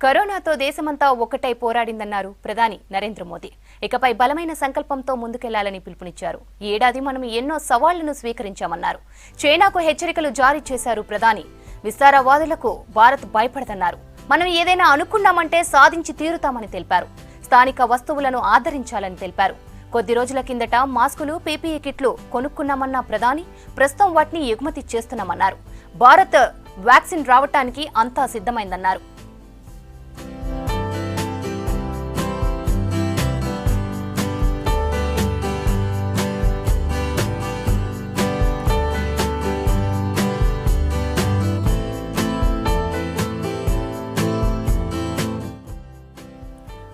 కరోనాతో దేశమంతా ఒక్కటై పోరాడిందన్నారు ప్రధాని నరేంద్ర మోదీ. ఇకపై బలమైన సంకల్పంతో ముందుకెళ్లాలని పిలుపునిచ్చారు. ఈ ఏడాది మనం ఎన్నో సవాళ్లను స్వీకరించామన్నారు. చైనాకు హెచ్చరికలు జారీ చేశారు ప్రధాని. విస్తారవాదులకు భారత్ భయపడదన్నారు. మనం ఏదైనా అనుకున్నామంటే సాధించి తీరుతామని తెలిపారు. స్థానిక వస్తువులను ఆదరించాలని తెలిపారు. కొద్ది రోజుల కిందట మాస్కులు, పీపీఈ కిట్లు కొనుక్కున్నామన్న ప్రధాని ప్రస్తుతం వాటిని ఎగుమతి చేస్తున్నామన్నారు. భారత్ వ్యాక్సిన్ రావటానికి అంతా సిద్ధమైందన్నారు.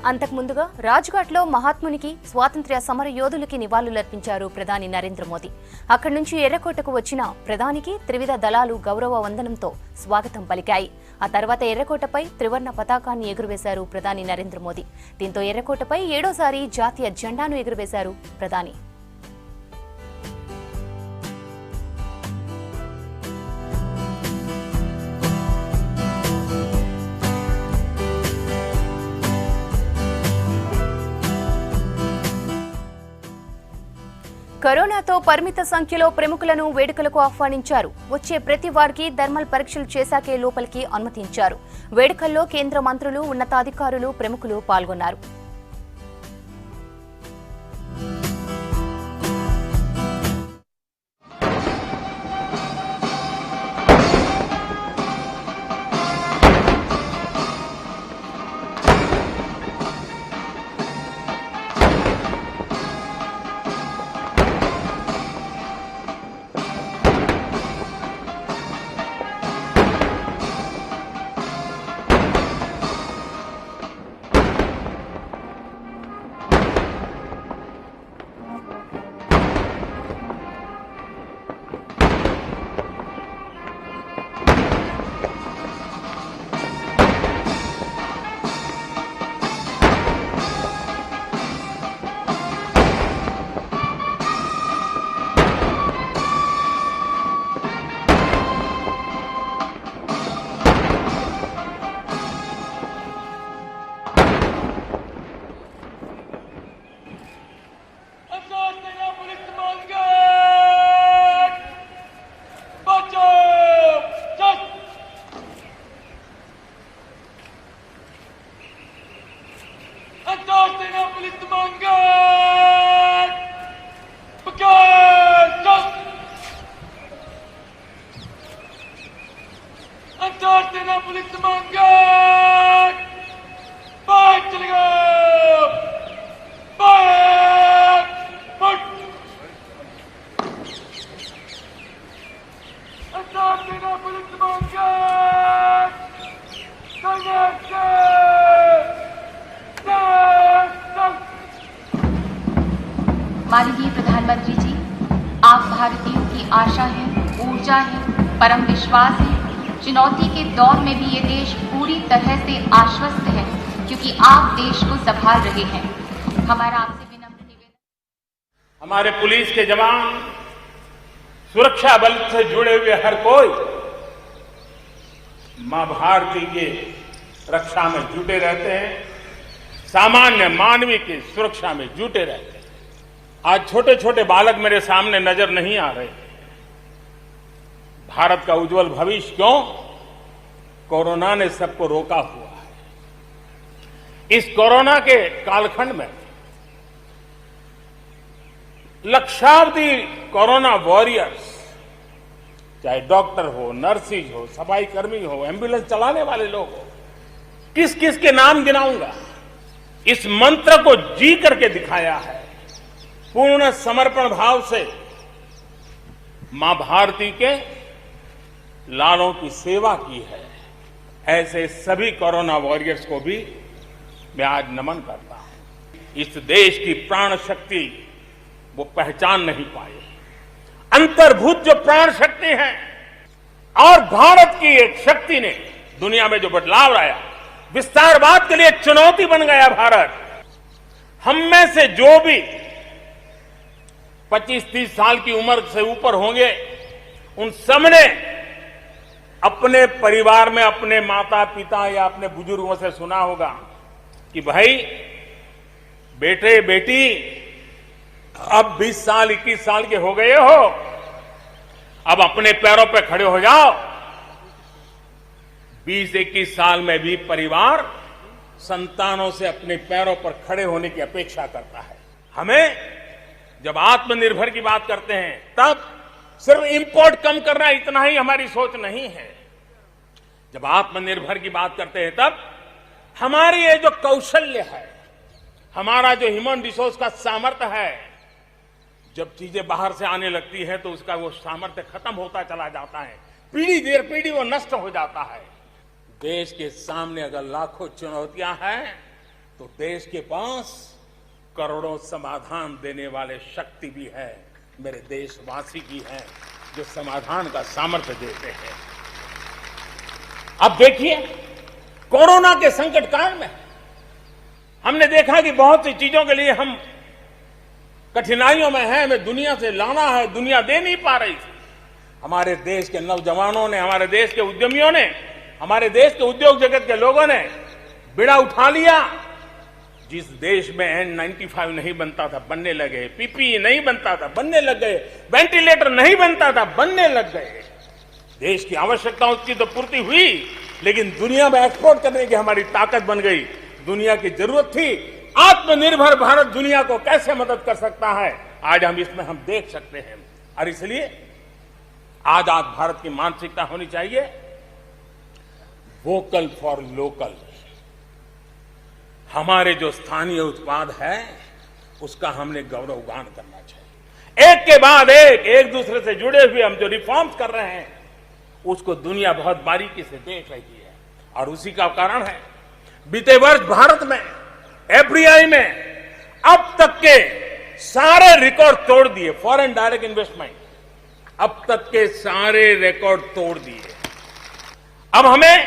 అంతకుముందుగా రాజ్ఘాట్లో మహాత్మునికి, స్వాతంత్ర్య సమర యోధులకి నివాళులర్పించారు ప్రధాని నరేంద్ర మోదీ. అక్కడి నుంచి ఎర్రకోటకు వచ్చిన ప్రధానికి త్రివిధ దళాలు గౌరవ వందనంతో స్వాగతం పలికాయి. ఆ తర్వాత ఎర్రకోటపై త్రివర్ణ పతాకాన్ని ఎగురవేశారు ప్రధాని నరేంద్ర మోదీ. దీంతో ఎర్రకోటపై 7వ జాతీయ జెండాను ఎగురవేశారు ప్రధాని. కరోనాతో పరిమిత సంఖ్యలో ప్రముఖులను వేడుకలకు ఆహ్వానించారు. వచ్చే ప్రతి వారికి థర్మల్ పరీక్షలు చేశాకే లోపలికి అనుమతించారు. వేడుకల్లో కేంద్ర మంత్రులు, ఉన్నతాధికారులు, ప్రముఖులు పాల్గొన్నారు. माननीय प्रधानमंत्री जी, आप भारतीयों की आशा है, ऊर्जा है, परम विश्वास है। चुनौती के दौर में भी ये देश पूरी तरह से आश्वस्त है क्योंकि आप देश को संभाल रहे हैं। हमारा आपसे विनम्र निवेदन, हमारे पुलिस के जवान, सुरक्षा बल से जुड़े हुए हर कोई मां भारती के रक्षा में जुटे रहते हैं, सामान्य मानवीय की सुरक्षा में जुटे रहते हैं। आज छोटे छोटे बालक मेरे सामने नजर नहीं आ रहे। भारत का उज्जवल भविष्य क्यों? कोरोना ने सबको रोका हुआ है। इस कोरोना के कालखंड में लक्षावधि कोरोना वॉरियर्स, चाहे डॉक्टर हो, नर्सिस हो, सफाई कर्मी हो, एम्बुलेंस चलाने वाले लोग हो, किस किस के नाम गिनाऊंगा। इस मंत्र को जी करके दिखाया है। पूर्ण समर्पण भाव से मां भारती के लालों की सेवा की है। ऐसे सभी कोरोना वॉरियर्स को भी मैं आज नमन करता हूं। इस देश की प्राण शक्ति वो पहचान नहीं पाए। अंतर्भूत जो प्राण शक्ति है और भारत की एक शक्ति ने दुनिया में जो बदलाव लाया, विस्तारवाद के लिए चुनौती बन गया भारत। हम में से जो भी 25-30 साल की उम्र से ऊपर होंगे, उन सबने अपने परिवार में अपने माता पिता या अपने बुजुर्गों से सुना होगा कि भाई बेटे बेटी अब 20 साल 21 साल के हो गए हो, अब अपने पैरों पर खड़े हो जाओ। 20-21 साल में भी परिवार संतानों से अपने पैरों पर खड़े होने की अपेक्षा करता है। हमें जब आत्मनिर्भर की बात करते हैं तब सिर्फ इंपोर्ट कम करना इतना ही हमारी सोच नहीं है। जब आत्मनिर्भर की बात करते हैं तब हमारी ये जो कौशल्य है, हमारा जो ह्यूमन रिसोर्स का सामर्थ्य है, जब चीजें बाहर से आने लगती है तो उसका वो सामर्थ्य खत्म होता चला जाता है, पीढ़ी दर पीढ़ी वो नष्ट हो जाता है। देश के सामने अगर लाखों चुनौतियां हैं तो देश के पास करोड़ों समाधान देने वाले शक्ति भी है, मेरे देशवासी भी हैं जो समाधान का सामर्थ्य देते हैं। अब देखिए कोरोना के संकट काल में हमने देखा कि बहुत सी चीजों के लिए हम कठिनाइयों में हैं, हमें दुनिया से लाना है, दुनिया दे नहीं पा रही थी। हमारे देश के नौजवानों ने, हमारे देश के उद्यमियों ने, हमारे देश के उद्योग जगत के लोगों ने बिड़ा उठा लिया। जिस देश में N95 नहीं बनता था बनने लगे, PPE नहीं बनता था बनने लग गए, वेंटिलेटर नहीं बनता था बनने लग गए। देश की आवश्यकताओं की तो पूर्ति हुई, लेकिन दुनिया में एक्सपोर्ट करने की हमारी ताकत बन गई। दुनिया की जरूरत थी आत्मनिर्भर भारत दुनिया को कैसे मदद कर सकता है, आज हम इसमें हम देख सकते हैं। और इसलिए आजाद भारत की मानसिकता होनी चाहिए वोकल फॉर लोकल। हमारे जो स्थानीय उत्पाद है उसका हमने गौरवगान करना चाहिए। एक के बाद एक दूसरे से जुड़े हुए हम जो रिफॉर्म्स कर रहे हैं उसको दुनिया बहुत बारीकी से देख रही है। और उसी का कारण है बीते वर्ष भारत में एफडीआई में अब तक के सारे रिकॉर्ड तोड़ दिए। फॉरेन डायरेक्ट इन्वेस्टमेंट अब तक के सारे रिकॉर्ड तोड़ दिए। अब हमें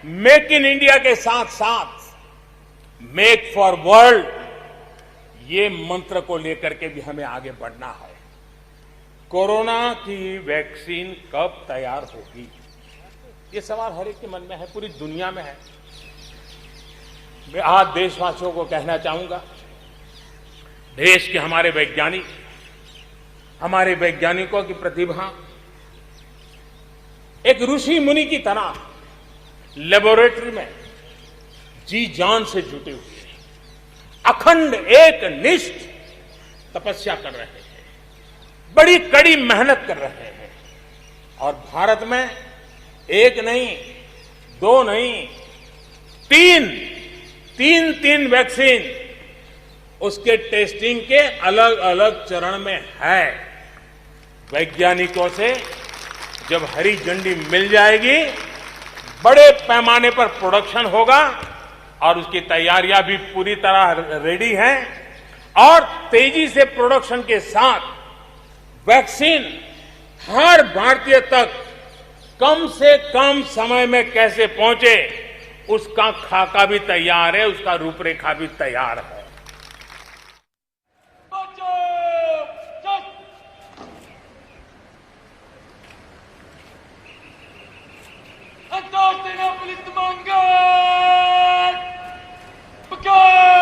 मेक इन इंडिया के साथ साथ मेक फॉर वर्ल्ड ये मंत्र को लेकर के भी हमें आगे बढ़ना है। कोरोना की वैक्सीन कब तैयार होगी, ये सवाल हर एक के मन में है, पूरी दुनिया में है। मैं आज देशवासियों को कहना चाहूंगा, देश के हमारे वैज्ञानिकों की प्रतिभा एक ऋषि मुनि की तरह लेबोरेटरी में जी जान से जुटे हुए हैं, अखंड एक निष्ठ तपस्या कर रहे हैं, बड़ी कड़ी मेहनत कर रहे हैं। और भारत में एक नहीं, दो नहीं, तीन वैक्सीन उसके टेस्टिंग के अलग अलग चरण में है। वैज्ञानिकों से जब हरी झंडी मिल जाएगी, बड़े पैमाने पर प्रोडक्शन होगा और उसकी तैयारियां भी पूरी तरह रेडी हैं। और तेजी से प्रोडक्शन के साथ वैक्सीन हर भारतीय तक कम से कम समय में कैसे पहुंचे उसका खाका भी तैयार है, उसका रूपरेखा भी तैयार है। Antortena Polismangat! Bekas!